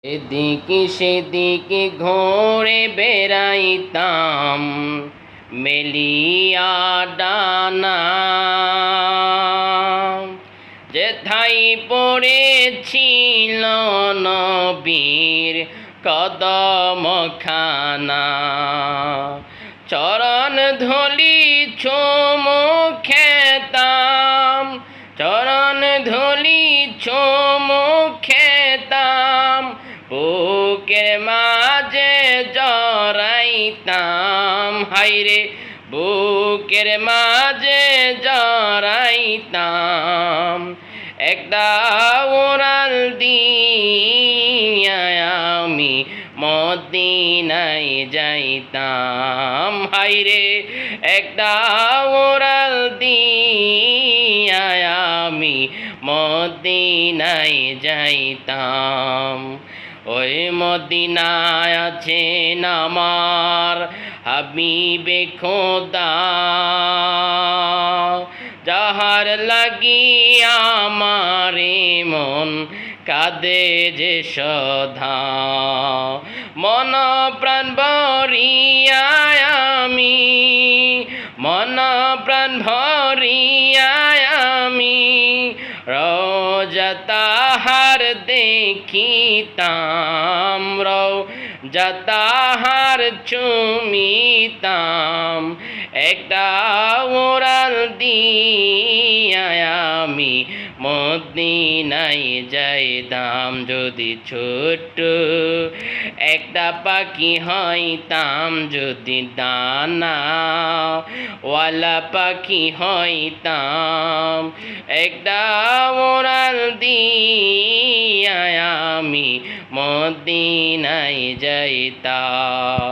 এদিকে সেদিকে ঘুরে বেড়াইতাম মেলিয়া ডানা, যেথায় পড়েছিল নবীর কদমখানা। চরণ ধুলি চুমু খেতাম, চরণ ধুলি চুমু খেতাম, বুকের মাঝে জড়াইতাম, হায়রে বুকের মাঝে জড়াইতাম। একটা উড়াল দিয়া আমি মদিনায় যাইতাম, হায়রে একটা উড়াল দিয়া আমি মদিনায় যাইতাম। ওই মদিনায় আছেন আমার হাবিবে খোদা, যাহার লাগি আমারে মন কাঁদে যে সদা। মন প্রাণ ভরিয়া আমি, মন প্রাণ ভরিয়া আমি রওজা তাহার দেখিতাম, রওজা তাহার চুমিতাম। একটা উড়াল দিয়া আমি মদিনায় যাইতাম। যদি ছোট্ট একটা পাখি হইতাম, যদি দানা ওয়ালা পাখি হইতাম, একটা উড়াল দিয়া আমি মদিনায় যাইতাম।